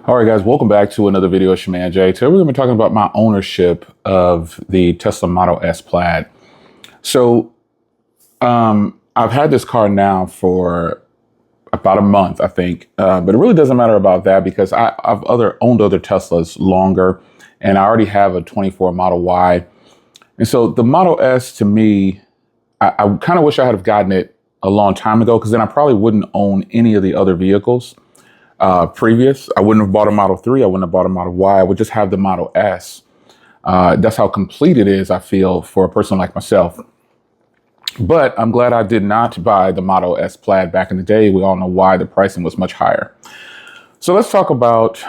All right, guys, welcome back to another video of Shaman J. Today we're going to be talking about my ownership of the Tesla Model S Plaid. So I've had this car now for about a month, I think, but it really doesn't matter about that because I've owned other Teslas longer, and I already have a 24 Model Y. And so the Model S, to me, I kind of wish I had have gotten it a long time ago, because then I probably wouldn't own any of the other vehicles. Previous. I wouldn't have bought a Model 3. I wouldn't have bought a Model Y. I would just have the Model S. That's how complete it is, I feel, for a person like myself. But I'm glad I did not buy the Model S Plaid back in the day. We all know why. The pricing was much higher. So let's talk about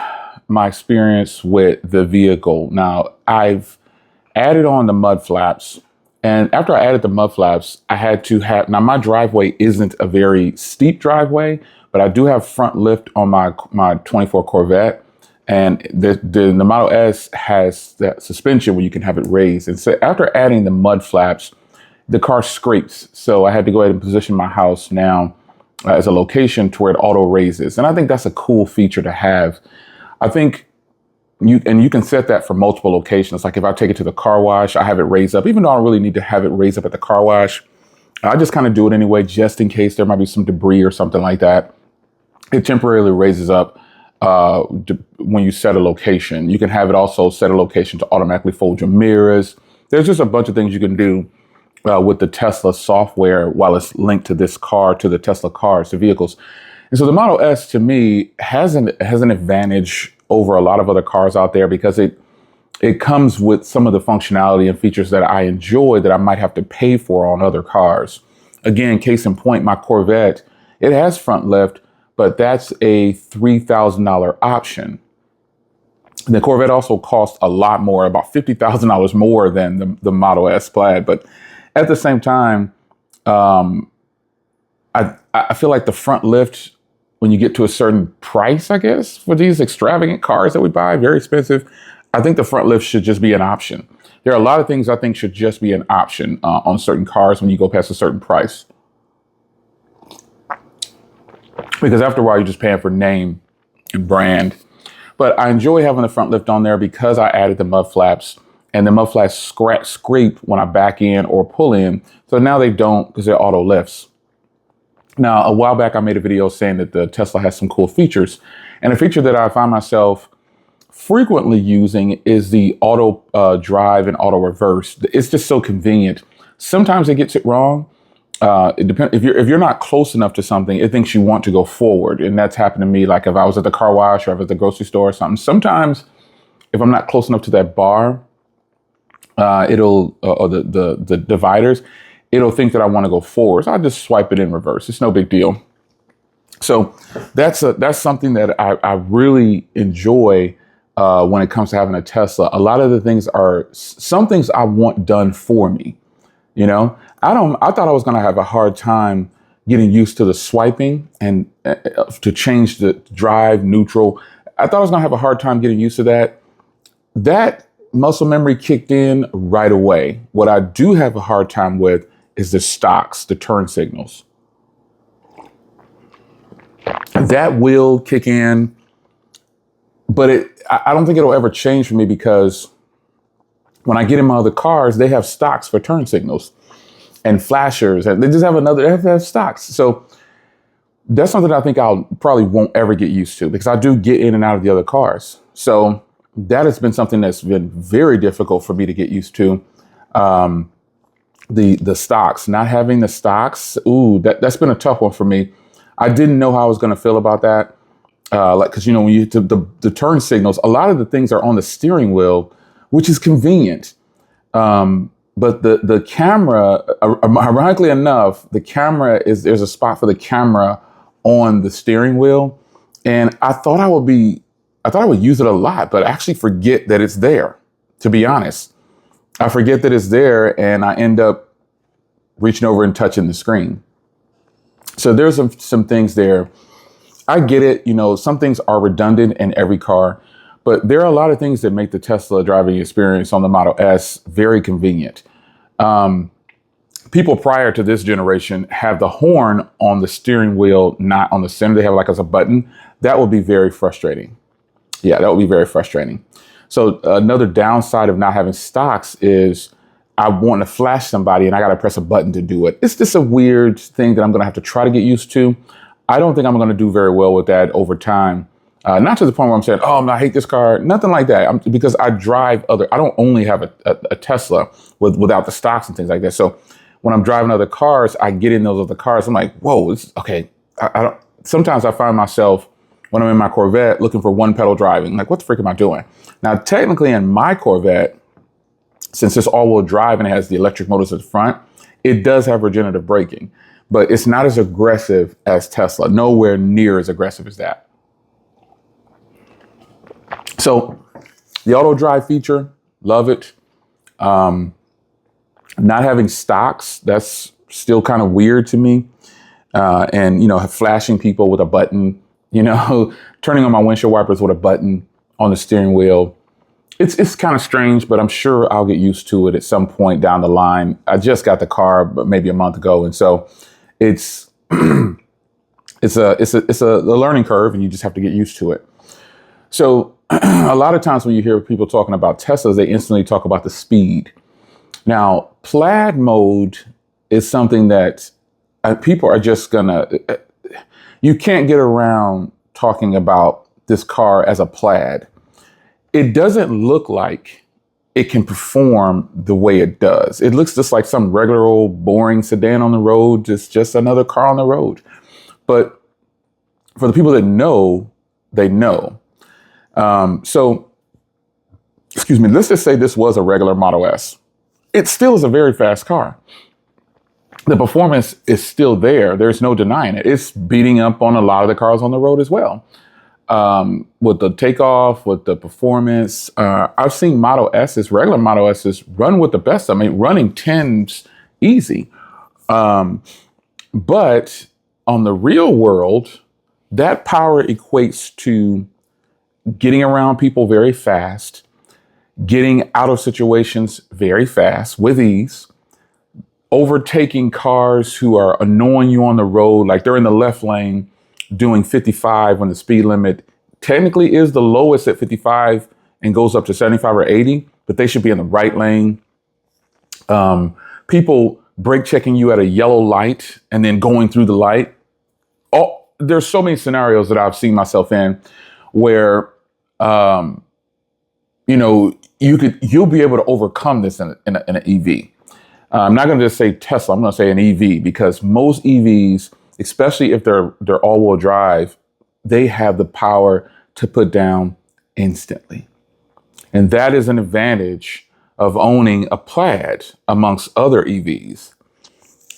my experience with the vehicle. Now, I've added on the mud flaps. And after I added the mud flaps, I had to have, now my driveway isn't a very steep driveway, but I do have front lift on my 24 Corvette, and the Model S has that suspension where you can have it raised. And so after adding the mud flaps, the car scrapes. So I had to go ahead and position my house now as a location to where it auto raises. And I think that's a cool feature to have. I think you can set that for multiple locations. Like if I take it to the car wash, I have it raised up, even though I don't really need to have it raised up at the car wash. I just kind of do it anyway, just in case there might be some debris or something like that. It temporarily raises up when you set a location. You can have it also set a location to automatically fold your mirrors. There's just a bunch of things you can do with the Tesla software while it's linked to this car, to the Tesla cars, the vehicles. And so the Model S, to me, has an advantage over a lot of other cars out there because it comes with some of the functionality and features that I enjoy that I might have to pay for on other cars. Again, case in point, my Corvette, it has front lift, but that's a $3,000 option. The Corvette also costs a lot more, about $50,000 more than the Model S Plaid. But at the same time, I feel like the front lift, when you get to a certain price, I guess, for these extravagant cars that we buy, very expensive, I think the front lift should just be an option. There are a lot of things I think should just be an option on certain cars when you go past a certain price. Because after a while, you're just paying for name and brand. But I enjoy having the front lift on there because I added the mud flaps, and the mud flaps scrape when I back in or pull in. So now they don't, because they're auto lifts. Now, a while back, I made a video saying that the Tesla has some cool features. And a feature that I find myself frequently using is the auto drive and auto reverse. It's just so convenient. Sometimes it gets it wrong. It depends if you're not close enough to something, it thinks you want to go forward. And that's happened to me. Like if I was at the car wash or I was at the grocery store or something, sometimes if I'm not close enough to that bar, or the dividers, it'll think that I want to go forward. So I'll just swipe it in reverse. It's no big deal. So that's something that I really enjoy when it comes to having a Tesla. A lot of the things are some things I want done for me. You know, I thought I was going to have a hard time getting used to the swiping and to change the drive neutral. I thought I was going to have a hard time getting used to that. That muscle memory kicked in right away. What I do have a hard time with is the stocks, the turn signals. That will kick in, but I don't think it'll ever change for me because when I get in my other cars, they have stocks for turn signals and flashers, and they just have stocks. So that's something I think I'll probably won't ever get used to because I do get in and out of the other cars. So that has been something that's been very difficult for me to get used to. The stocks, not having the stocks. Ooh, that's been a tough one for me. I didn't know how I was going to feel about that. Cause you know, when you hit the turn signals, a lot of the things are on the steering wheel, which is convenient. But the camera, ironically enough, there's a spot for the camera on the steering wheel. And I thought I would use it a lot, but I actually forget that it's there, to be honest. I forget that it's there and I end up reaching over and touching the screen. So there's some things there. I get it. You know, some things are redundant in every car. But there are a lot of things that make the Tesla driving experience on the Model S very convenient. People prior to this generation have the horn on the steering wheel, not on the center. They have like as a button. That will be very frustrating. Yeah, that would be very frustrating. So another downside of not having stocks is I want to flash somebody and I got to press a button to do it. It's just a weird thing that I'm going to have to try to get used to. I don't think I'm going to do very well with that over time. Not to the point where I'm saying, oh, I hate this car. Nothing like that. Because I drive I don't only have a Tesla without the stocks and things like that. So when I'm driving other cars, I get in those other cars. I'm like, whoa, okay. I don't. Sometimes I find myself when I'm in my Corvette looking for one pedal driving. Like, what the frick am I doing? Now, technically in my Corvette, since it's all-wheel drive and it has the electric motors at the front, it does have regenerative braking, but it's not as aggressive as Tesla. Nowhere near as aggressive as that. So the auto drive feature, love it. Not having stocks, that's still kind of weird to me. And, flashing people with a button, turning on my windshield wipers with a button on the steering wheel. It's kind of strange, but I'm sure I'll get used to it at some point down the line. I just got the car maybe a month ago. And so it's a learning curve and you just have to get used to it. So a lot of times when you hear people talking about Teslas, they instantly talk about the speed. Now, Plaid mode is something that people are just you can't get around talking about this car as a Plaid. It doesn't look like it can perform the way it does. It looks just like some regular old boring sedan on the road, just another car on the road. But for the people that know, they know. So, excuse me, let's just say this was a regular Model S. It still is a very fast car. The performance is still there. There's no denying it. It's beating up on a lot of the cars on the road as well. With the takeoff, with the performance, I've seen regular Model S's run with the best. I mean, running 10s easy. But on the real world, that power equates to getting around people very fast, getting out of situations very fast with ease, overtaking cars who are annoying you on the road, like they're in the left lane doing 55 when the speed limit technically is the lowest at 55 and goes up to 75 or 80, but they should be in the right lane. People brake checking you at a yellow light and then going through the light. There's so many scenarios that I've seen myself in where, you'll be able to overcome this in an EV. I'm not going to just say Tesla. I'm going to say an EV because most EVs, especially if they're all-wheel drive, they have the power to put down instantly. And that is an advantage of owning a Plaid amongst other EVs.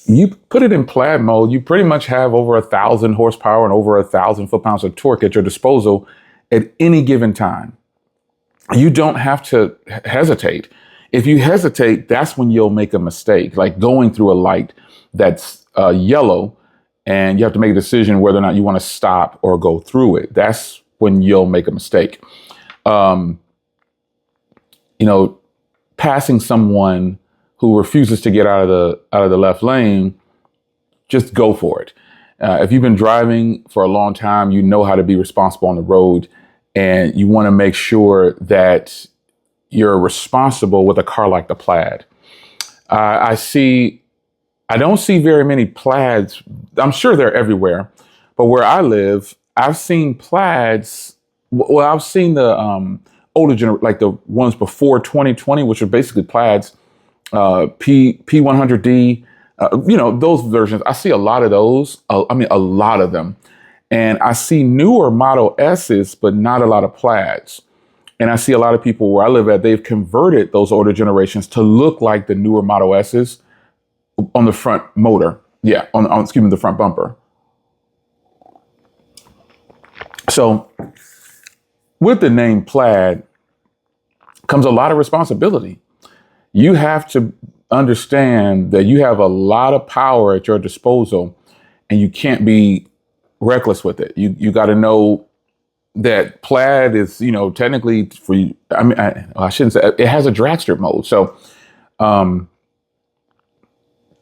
You put it in Plaid mode, you pretty much have over 1,000 horsepower and over 1,000 foot-pounds of torque at your disposal at any given time. You don't have to hesitate. If you hesitate, that's when you'll make a mistake, like going through a light that's yellow and you have to make a decision whether or not you want to stop or go through it. That's when you'll make a mistake. Passing someone who refuses to get out of the left lane, just go for it. If you've been driving for a long time, you know how to be responsible on the road, and you want to make sure that you're responsible with a car like the Plaid. I don't see very many Plaids. I'm sure they're everywhere, but where I live, I've seen Plaids. Well, I've seen the older like the ones before 2020, which are basically Plaids, P100D. Those versions. I see a lot of those. A lot of them, and I see newer Model S's, but not a lot of Plaids. And I see a lot of people where I live at, they've converted those older generations to look like the newer Model S's on the front motor. Yeah, on the front bumper. So with the name Plaid comes a lot of responsibility. You have to understand that you have a lot of power at your disposal and you can't be reckless with it. You got to know that Plaid is, technically for you. I shouldn't say it has a drag strip mode. So you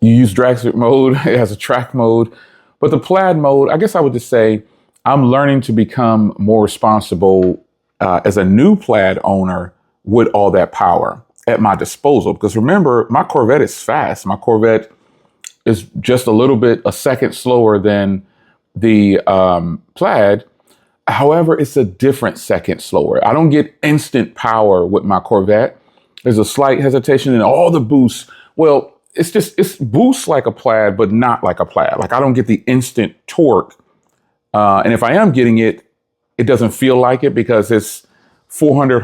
use drag strip mode. It has a track mode, but the Plaid mode, I guess I would just say I'm learning to become more responsible as a new Plaid owner with all that power at my disposal. Because remember, my Corvette is fast. My Corvette is just a second slower than the Plaid. However, it's a different second slower. I don't get instant power with my Corvette. There's a slight hesitation in all the boosts. Well, it's boosts like a Plaid, but not like a Plaid. Like I don't get the instant torque. And if I am getting it, it doesn't feel like it because it's 400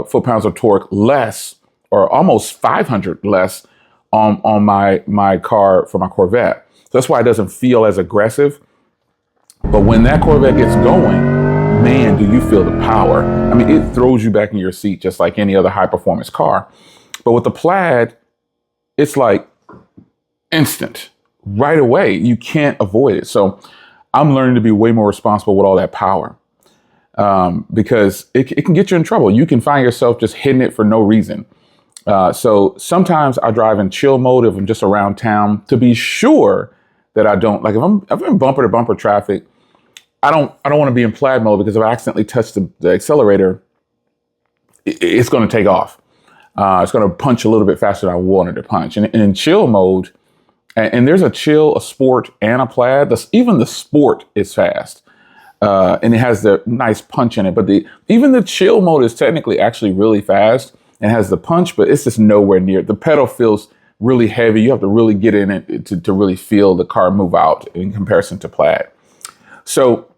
foot-pounds of torque less, or almost 500 less on my car for my Corvette. So that's why it doesn't feel as aggressive. But when that Corvette gets going, man, do you feel the power. I mean, it throws you back in your seat just like any other high performance car. But with the Plaid, it's like instant, right away. You can't avoid it. So I'm learning to be way more responsible with all that power because it can get you in trouble. You can find yourself just hitting it for no reason. So sometimes I drive in chill mode if I'm just around town to be sure that I don't, like if I'm in bumper to bumper traffic, I don't want to be in Plaid mode because if I accidentally touch the accelerator, it's going to take off. It's going to punch a little bit faster than I wanted to punch. And in chill mode, and there's a chill, a sport, and a Plaid. Even the sport is fast. And it has the nice punch in it. But even the chill mode is technically actually really fast and has the punch, but it's just nowhere near it. The pedal feels really heavy. You have to really get in it to really feel the car move out in comparison to Plaid. So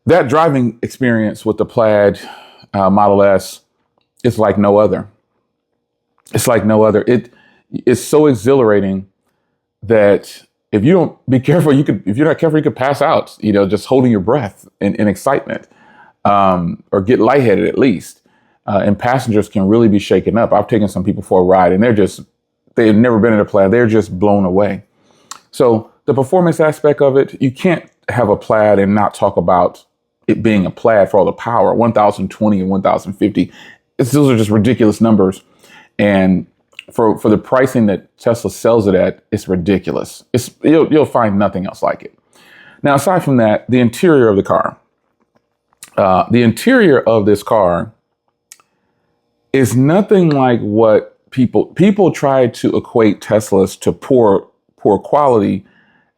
that driving experience with the Plaid Model S is like no other. It's like no other. It's so exhilarating that if you don't be careful, if you're not careful, you could pass out, just holding your breath in excitement, or get lightheaded at least. And passengers can really be shaken up. I've taken some people for a ride and they've never been in a Plaid. They're just blown away. So the performance aspect of it, you can't have a Plaid and not talk about it being a Plaid for all the power. 1,020 and 1,050. Those are just ridiculous numbers. And for the pricing that Tesla sells it at, it's ridiculous. You'll find nothing else like it. Now, aside from that, the interior of the car. The interior of this car is nothing like what people try to equate Teslas to poor quality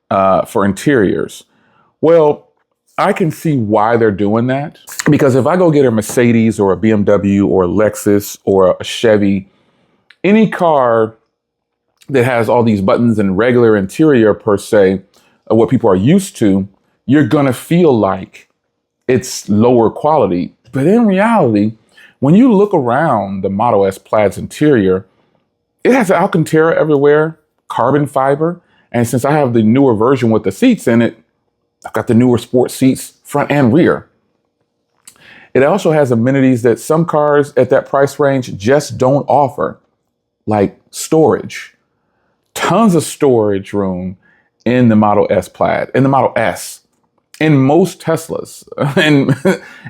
for interiors. Well, I can see why they're doing that. Because if I go get a Mercedes or a BMW or a Lexus or a Chevy, any car that has all these buttons and regular interior per se, what people are used to, you're gonna feel like it's lower quality. But in reality, when you look around the Model S Plaid's interior, it has Alcantara everywhere, carbon fiber. And since I have the newer version with the seats in it, I've got the newer sport seats, front and rear. It also has amenities that some cars at that price range just don't offer, like storage. Tons of storage room in the Model S Plaid, in the Model S. In most Teslas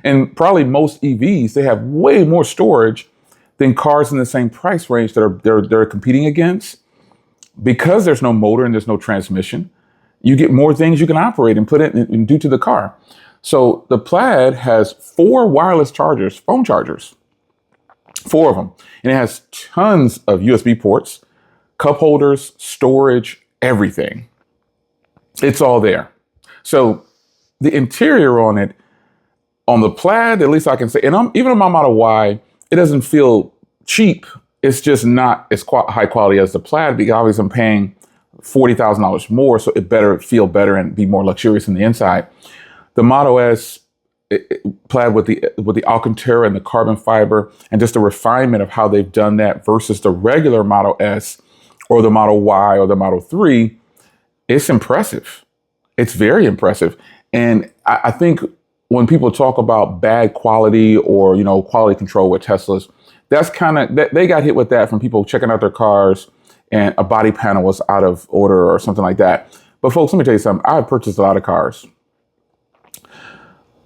and probably most EVs, they have way more storage than cars in the same price range that they're competing against. Because there's no motor and there's no transmission, you get more things you can operate and put it and do to the car. So the Plaid has 4 wireless chargers, phone chargers, 4 of them. And it has tons of USB ports, cup holders, storage, everything. It's all there. So the interior on it, on the Plaid, at least I can say, and even on my Model Y, it doesn't feel cheap. It's just not as high quality as the Plaid because obviously I'm paying $40,000 more, so it better feel better and be more luxurious in the inside. The Model S Plaid with the Alcantara and the carbon fiber and just the refinement of how they've done that versus the regular Model S or the Model Y or the Model 3, it's impressive. It's very impressive. And I think when people talk about bad quality or, quality control with Teslas, that's they got hit with that from people checking out their cars and a body panel was out of order or something like that. But folks, let me tell you something. I've purchased a lot of cars.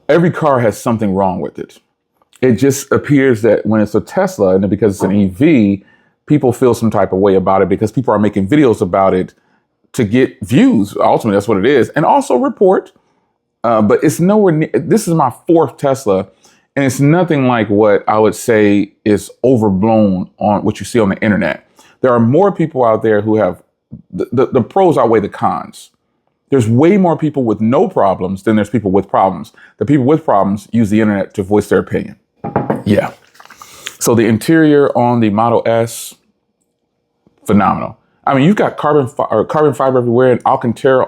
Every car has something wrong with it. It just appears that when it's a Tesla and because it's an EV, people feel some type of way about it because people are making videos about it to get views. Ultimately, that's what it is. And also report but it's nowhere near. This is my fourth Tesla, and it's nothing like what I would say is overblown on what you see on the internet. There are more people out there who have the pros outweigh the cons. There's way more people with no problems than there's people with problems. The people with problems use the internet to voice their opinion. Yeah. So the interior on the Model S, phenomenal. I mean, you've got carbon fiber everywhere, and Alcantara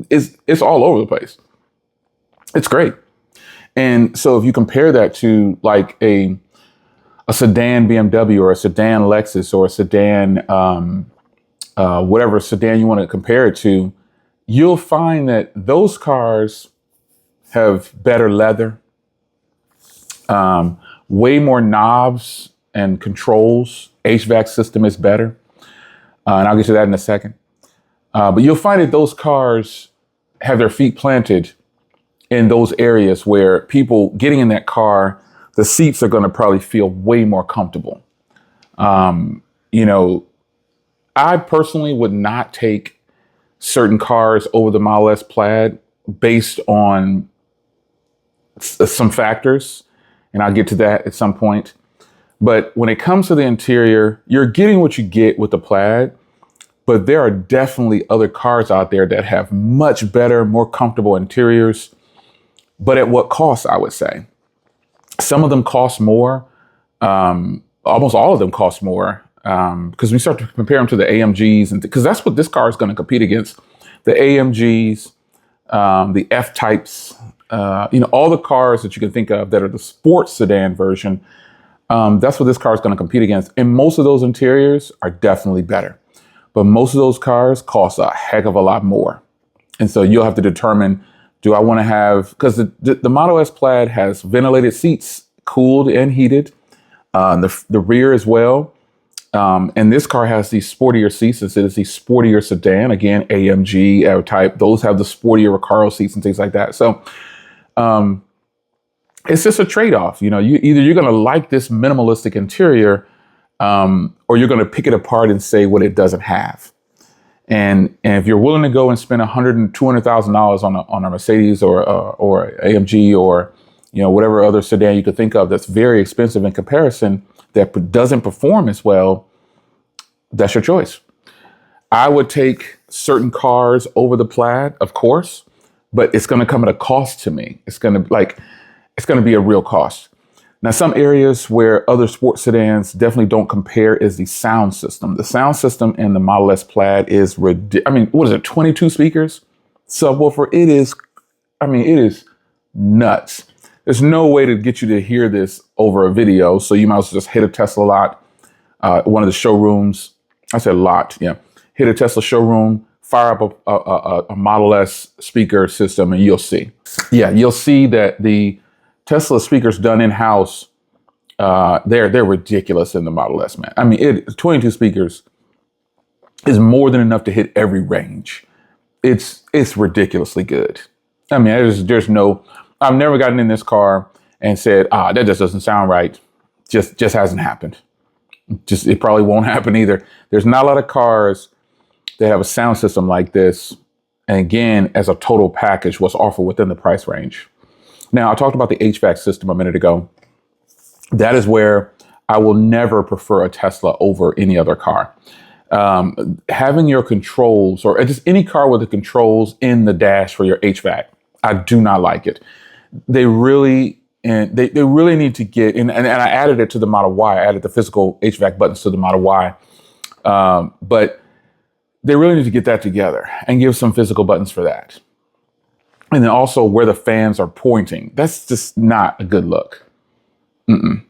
it's all over the place. It's great. And so if you compare that to like a sedan BMW or a sedan Lexus or a sedan, whatever sedan you want to compare it to, you'll find that those cars have better leather, way more knobs and controls. HVAC system is better. And I'll get to that in a second. But you'll find that those cars have their feet planted in those areas where people getting in that car, the seats are going to probably feel way more comfortable. You know, I personally would not take certain cars over the Model S Plaid based on some factors, and I'll get to that at some point. But when it comes to the interior, you're getting what you get with the Plaid, but there are definitely other cars out there that have much better, more comfortable interiors. But at what cost, I would say? Some of them cost more. Almost all of them cost more. Because we start to compare them to the AMGs, and because that's what this car is going to compete against. The AMGs, the F-types, all the cars that you can think of that are the sports sedan version. That's what this car is going to compete against. And most of those interiors are definitely better. But most of those cars cost a heck of a lot more. And so you'll have to determine, do I want to have, because the Model S Plaid has ventilated seats, cooled and heated, the rear as well. And this car has these sportier seats. It is the sportier sedan. Again, AMG type. Those have the sportier Recaro seats and things like that. So it's just a trade-off. You know, you're going to like this minimalistic interior, or you're going to pick it apart and say what it doesn't have. And if you're willing to go and spend $100,000 and $200,000 on a Mercedes or AMG or whatever other sedan you could think of that's very expensive in comparison, that doesn't perform as well, that's your choice. I would take certain cars over the Plaid, of course, but it's going to come at a cost to me. It's going to be a real cost. Now, some areas where other sports sedans definitely don't compare is the sound system. The sound system in the Model S Plaid is ridiculous. I mean, what is it, 22 speakers? Subwoofer. It is nuts. There's no way to get you to hear this over a video, so you might as well just hit a Tesla lot, one of the showrooms. I said lot, yeah. Hit a Tesla showroom, fire up a Model S speaker system, and you'll see. Yeah, you'll see that the Tesla speakers done in-house, they're ridiculous in the Model S, man. I mean, 22 speakers is more than enough to hit every range. It's ridiculously good. I mean, I've never gotten in this car and said, that just doesn't sound right. Just hasn't happened. It probably won't happen either. There's not a lot of cars that have a sound system like this. And again, as a total package, what's offered within the price range. Now, I talked about the HVAC system a minute ago. That is where I will never prefer a Tesla over any other car. Having your controls, or just any car with the controls in the dash for your HVAC, I do not like it. They really need to get, and I added it to the Model Y. I added the physical HVAC buttons to the Model Y. But they really need to get that together and give some physical buttons for that. And then also where the fans are pointing. That's just not a good look. I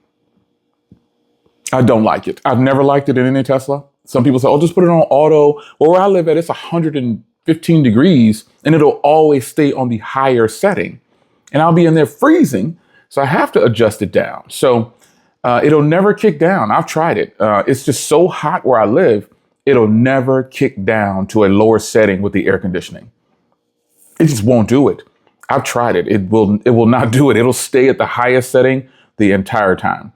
don't like it. I've never liked it in any Tesla. Some people say, just put it on auto. Well, where I live at, it's 115 degrees and it'll always stay on the higher setting. And I'll be in there freezing. So I have to adjust it down. So it'll never kick down. I've tried it. It's just so hot where I live. It'll never kick down to a lower setting with the air conditioning. It just won't do it. I've tried it. It will not do it. It'll stay at the highest setting the entire time.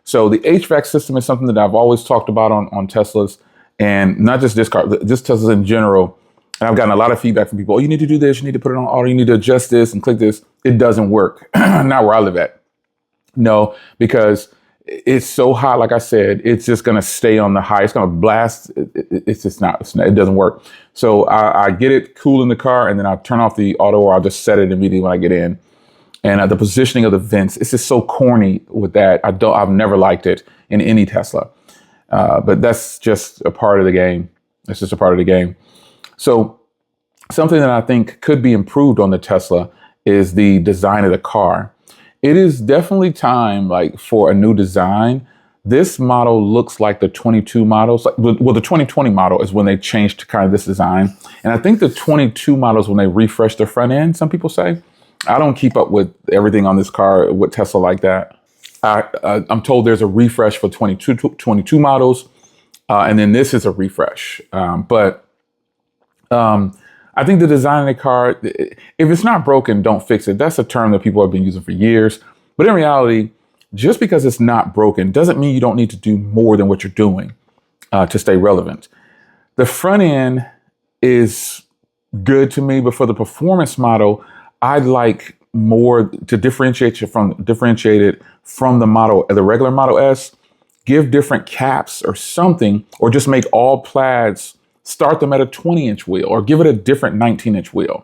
So the HVAC system is something that I've always talked about on Teslas, and not just this car, just Teslas in general. And I've gotten a lot of feedback from people. Oh, you need to do this. You need to put it on auto. You need to adjust this and click this. It doesn't work. Not where I live at. No, because it's so hot. Like I said, it's just going to stay on the high. It's going to blast. It's just not, it doesn't work. So I get it cool in the car, and then I turn off the auto, or I'll just set it immediately when I get in. And the positioning of the vents, it's just so corny with that. I've never liked it in any Tesla. But that's just a part of the game. It's just a part of the game. So something that I think could be improved on the Tesla is the design of the car. It is definitely time for a new design. This model looks like the 22 models. Well, the 2020 model is when they changed to kind of this design. And I think the 22 models when they refreshed the front end, some people say. I don't keep up with everything on this car with Tesla like that. I'm told there's a refresh for 22 models. And then this is a refresh. But I think the design of the car, if it's not broken, don't fix it. That's a term that people have been using for years. But in reality, just because it's not broken doesn't mean you don't need to do more than what you're doing to stay relevant. The front end is good to me, but for the performance model, I'd like more to differentiate it from the regular Model S. Give different caps or something, or just make all plaids, start them at a 20-inch wheel, or give it a different 19-inch wheel.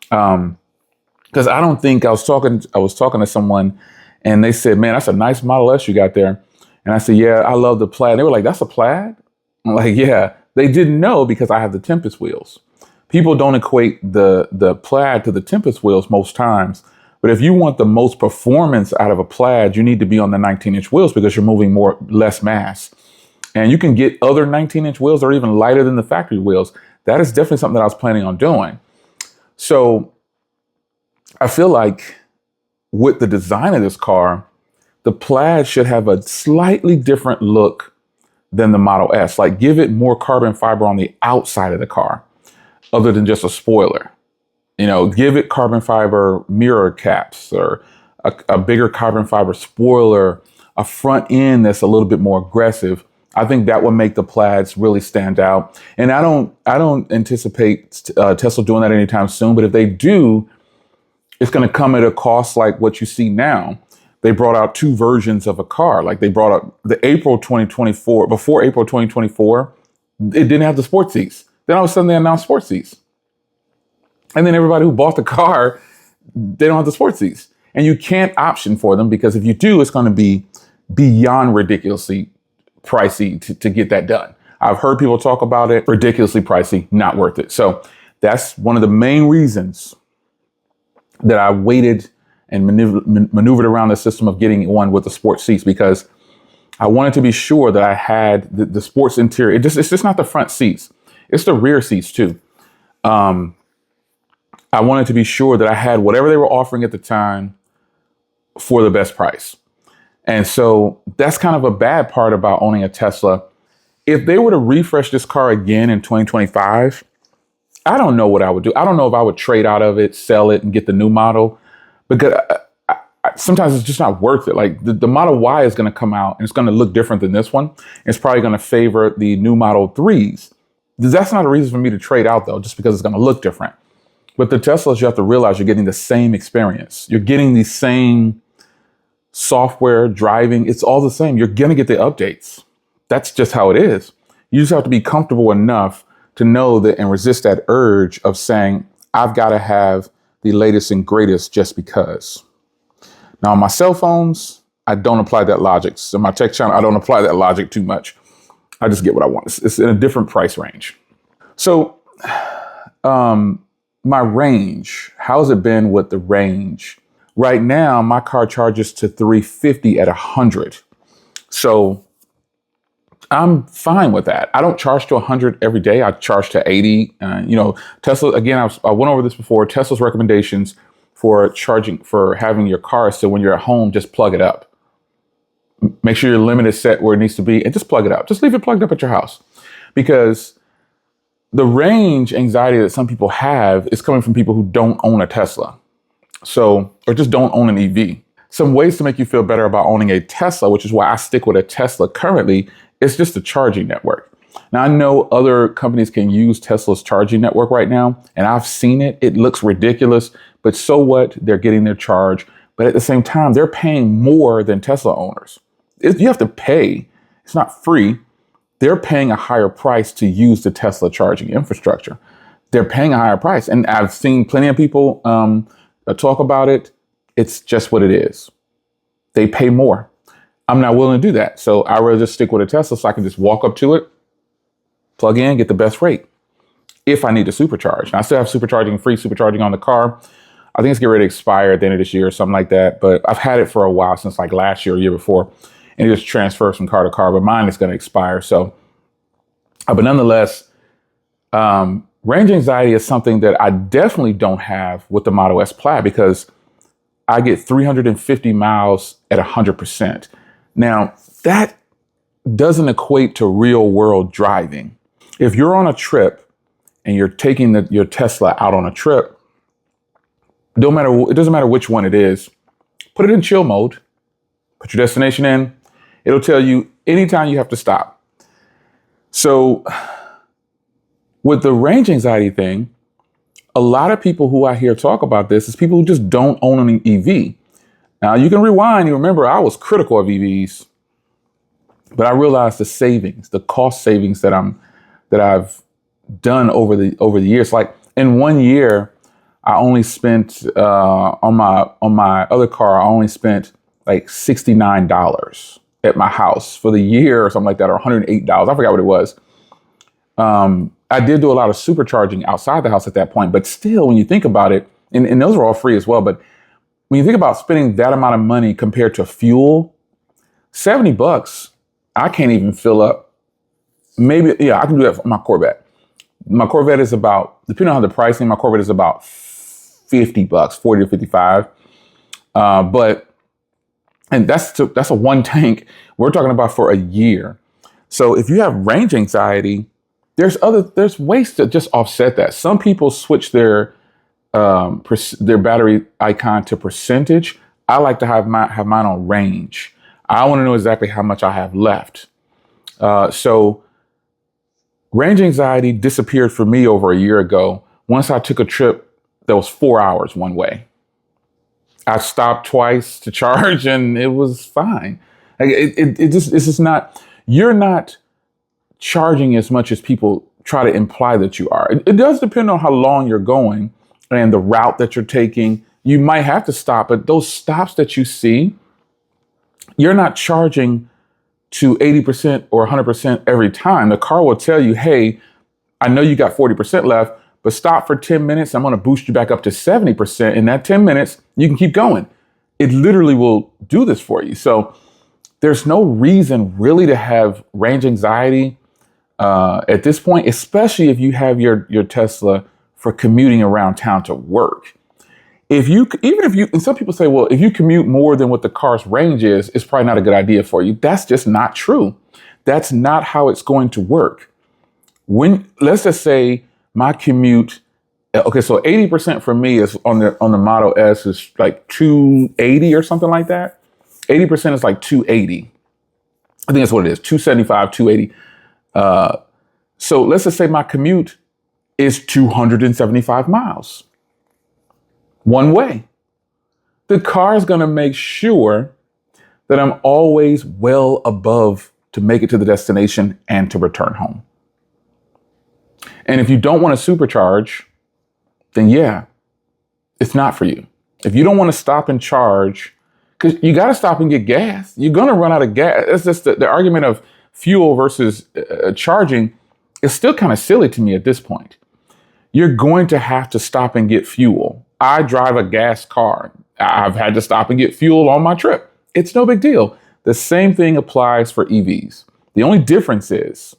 Because I don't think I was talking to someone, and they said, "Man, that's a nice Model S you got there." And I said, "Yeah, I love the plaid." They were like, "That's a plaid?" I'm like, "Yeah." They didn't know because I have the Tempest wheels. People don't equate the plaid to the Tempest wheels most times. But if you want the most performance out of a plaid, you need to be on the 19-inch wheels because you're moving less mass. And you can get other 19-inch wheels that are even lighter than the factory wheels. That is definitely something that I was planning on doing. So I feel like with the design of this car, the plaid should have a slightly different look than the Model S. Like, give it more carbon fiber on the outside of the car, other than just a spoiler. Give it carbon fiber mirror caps, or a bigger carbon fiber spoiler, a front end that's a little bit more aggressive. I think that would make the plaids really stand out. And I don't anticipate Tesla doing that anytime soon. But if they do, it's going to come at a cost like what you see now. They brought out two versions of a car. Like, they brought out the April 2024. Before April 2024, it didn't have the sports seats. Then all of a sudden they announced sports seats. And then everybody who bought the car, they don't have the sports seats. And you can't option for them, because if you do, it's going to be beyond ridiculously pricey to get that done. I've heard people talk about it, ridiculously pricey, not worth it. So that's one of the main reasons that I waited and maneuvered around the system of getting one with the sports seats, because I wanted to be sure that I had the sports interior. It's just not the front seats. It's the rear seats too. I wanted to be sure that I had whatever they were offering at the time for the best price. And so that's kind of a bad part about owning a Tesla. If they were to refresh this car again in 2025, I don't know what I would do. I don't know if I would trade out of it, sell it, and get the new model, because sometimes it's just not worth it. Like, the Model Y is going to come out and it's going to look different than this one. It's probably going to favor the new Model 3s. That's not a reason for me to trade out, though, just because it's going to look different. With the Teslas, you have to realize you're getting the same experience. You're getting the same software, driving. It's all the same. You're going to get the updates. That's just how it is. You just have to be comfortable enough to know that and resist that urge of saying, I've got to have the latest and greatest just because. Now, on my cell phones, I don't apply that logic. So my tech channel, I don't apply that logic too much. I just get what I want. It's in a different price range. So, my range, how's it been with the range? Right now, my car charges to 350 at 100. So I'm fine with that. I don't charge to 100 every day. I charge to 80. Tesla, again, I went over this before. Tesla's recommendations for charging, for having your car, so when you're at home, just plug it up. Make sure your limit is set where it needs to be, and just plug it up. Just leave it plugged up at your house. Because the range anxiety that some people have is coming from people who don't own a Tesla. Or just don't own an EV. Some ways to make you feel better about owning a Tesla, which is why I stick with a Tesla currently, is just the charging network. Now, I know other companies can use Tesla's charging network right now, and I've seen it. It looks ridiculous, but so what? They're getting their charge. But at the same time, they're paying more than Tesla owners. You have to pay. It's not free. They're paying a higher price to use the Tesla charging infrastructure. They're paying a higher price. And I've seen plenty of people talk about it. It's just what it is. They pay more. I'm not willing to do that. So I'd rather just stick with a Tesla so I can just walk up to it, plug in, get the best rate if I need to supercharge. And I still have free supercharging on the car. I think it's getting ready to expire at the end of this year or something like that. But I've had it for a while, since like last year or year before. And it just transfers from car to car. But mine is going to expire. So, but nonetheless, range anxiety is something that I definitely don't have with the Model S Plaid, because I get 350 miles at 100%. Now, that doesn't equate to real world driving. If you're on a trip and you're taking your Tesla out on a trip, it doesn't matter which one it is, put it in chill mode, put your destination in. It'll tell you anytime you have to stop. So with the range anxiety thing, a lot of people who I hear talk about this is people who just don't own an EV. Now, you can rewind. You remember I was critical of EVs, but I realized the savings, the cost savings that I've done over the years. Like in 1 year, I only spent on my other car, I only spent like $69 at my house for the year or something like that, or $108. I forgot what it was. I did do a lot of supercharging outside the house at that point, but still, when you think about it, and those are all free as well, but when you think about spending that amount of money compared to fuel, $70, I can't even fill up. Maybe, yeah, I can do that for my Corvette. My Corvette is about, depending on the pricing, my Corvette is about $50, 40 to 55. And that's a one tank. We're talking about for a year. So if you have range anxiety, there's ways to just offset that. Some people switch their battery icon to percentage. I like to have mine on range. I want to know exactly how much I have left. So range anxiety disappeared for me over a year ago. Once I took a trip that was 4 hours one way. I stopped twice to charge and it was fine. Like it's just not, you're not charging as much as people try to imply that you are. It does depend on how long you're going and the route that you're taking. You might have to stop, but those stops that you see, you're not charging to 80% or 100% every time. The car will tell you, hey, I know you got 40% left, but stop for 10 minutes. I'm going to boost you back up to 70%. In that 10 minutes, you can keep going. It literally will do this for you. So there's no reason really to have range anxiety at this point, especially if you have your Tesla for commuting around town to work. And some people say, well, if you commute more than what the car's range is, it's probably not a good idea for you. That's just not true. That's not how it's going to work. Let's just say my commute, okay, so 80% for me is on the Model S is like 280 or something like that. 80% is like 280. I think that's what it is, 275, 280. So let's just say my commute is 275 miles. One way. The car is going to make sure that I'm always well above to make it to the destination and to return home. And if you don't want to supercharge, then yeah, it's not for you. If you don't want to stop and charge, because you got to stop and get gas. You're going to run out of gas. It's just the argument of fuel versus charging is still kind of silly to me at this point. You're going to have to stop and get fuel. I drive a gas car. I've had to stop and get fuel on my trip. It's no big deal. The same thing applies for EVs. The only difference is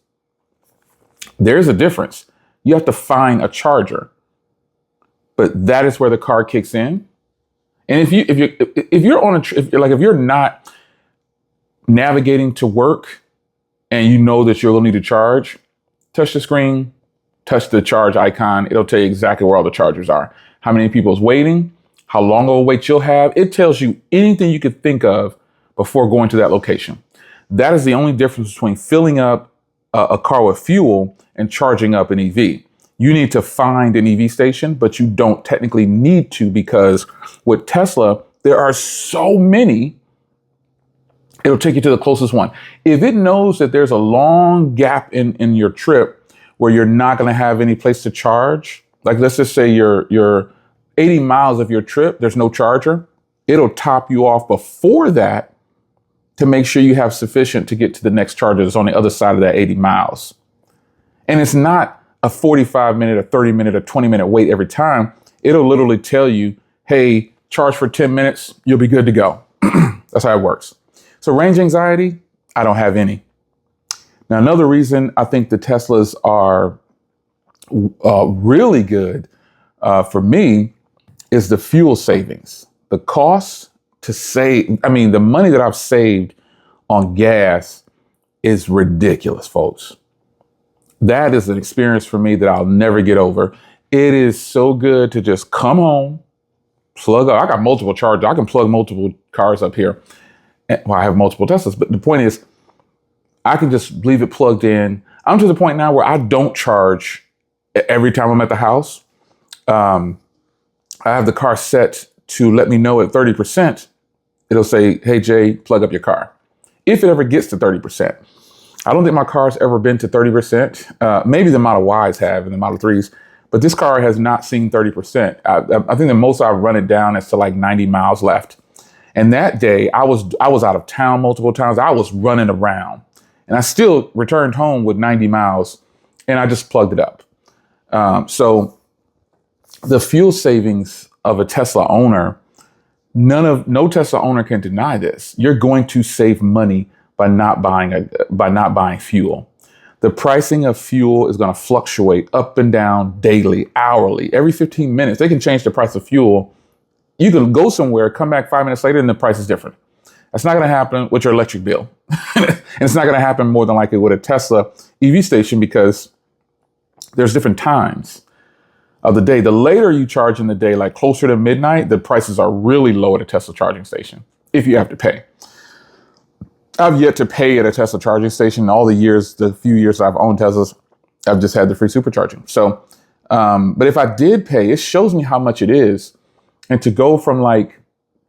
there's a difference. You have to find a charger, but that is where the car kicks in. And if you're not navigating to work and you know that you'll need to charge, touch the screen, touch the charge icon. It'll tell you exactly where all the chargers are, how many people is waiting, how long of a wait you'll have. It tells you anything you could think of before going to that location. That is the only difference between filling up a car with fuel and charging up an EV. You need to find an EV station, but you don't technically need to, because with Tesla, there are so many. It'll take you to the closest one. If it knows that there's a long gap in your trip where you're not going to have any place to charge, like let's just say you're 80 miles of your trip, there's no charger, it'll top you off before that to make sure you have sufficient to get to the next charger that's on the other side of that 80 miles. And it's not a 45-minute, a 30-minute, or 20-minute wait every time. It'll literally tell you, hey, charge for 10 minutes, you'll be good to go. That's how it works. So range anxiety, I don't have any. Now, another reason I think the Teslas are really good for me is the fuel savings. The cost to save, the money that I've saved on gas is ridiculous, folks. That is an experience for me that I'll never get over. It is so good to just come home, plug up. I got multiple chargers. I can plug multiple cars up here. Well, I have multiple Teslas, but the point is, I can just leave it plugged in. I'm to the point now where I don't charge every time I'm at the house. I have the car set to let me know at 30%. It'll say, hey, Jay, plug up your car. If it ever gets to 30%. I don't think my car's ever been to 30%. Maybe the Model Ys have and the Model 3s, but this car has not seen 30%. I think the most I've run it down is to like 90 miles left. And that day I was out of town multiple times. I was running around and I still returned home with 90 miles and I just plugged it up. So the fuel savings of a Tesla owner, no Tesla owner can deny this. You're going to save money by not buying fuel. The pricing of fuel is going to fluctuate up and down daily, hourly, every 15 minutes. They can change the price of fuel. You can go somewhere, come back 5 minutes later, and the price is different. That's not going to happen with your electric bill. And it's not going to happen more than likely with a Tesla EV station, because there's different times of the day. The later you charge in the day, like closer to midnight, the prices are really low at a Tesla charging station if you have to pay. I've yet to pay at a Tesla charging station. All the few years I've owned Teslas, I've just had the free supercharging. So, but if I did pay, it shows me how much it is. And to go from like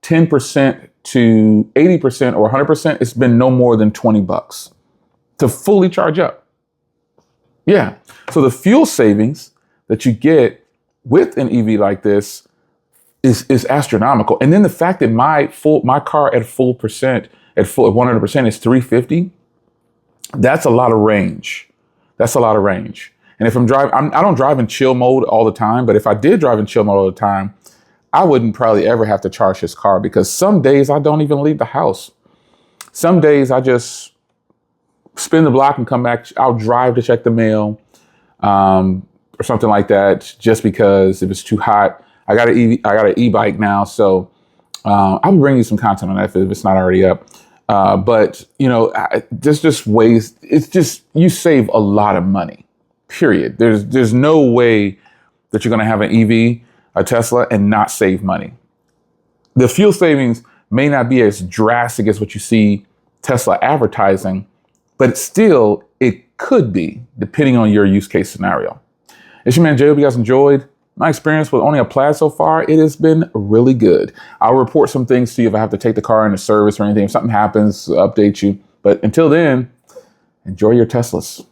10% to 80% or 100%, it's been no more than $20 to fully charge up. Yeah. So the fuel savings that you get with an EV like this is astronomical. And then the fact that my car at 100% is 350. That's a lot of range. And if I'm driving, I don't drive in chill mode all the time, but if I did drive in chill mode all the time, I wouldn't probably ever have to charge this car, because some days I don't even leave the house. Some days I just spin the block and come back. I'll drive to check the mail, or something like that, just because if it's too hot. I got an e-bike now, so I'll bring you some content on that if it's not already up. But there's just ways. It's just, you save a lot of money. Period. There's no way that you're going to have an EV, a Tesla, and not save money. The fuel savings may not be as drastic as what you see Tesla advertising, but still, it could be, depending on your use case scenario. It's your man Jay. Hope you guys enjoyed my experience with owning a Plaid so far. It has been really good. I'll report some things to you if I have to take the car into service or anything. If something happens, I'll update you. But until then, enjoy your Teslas.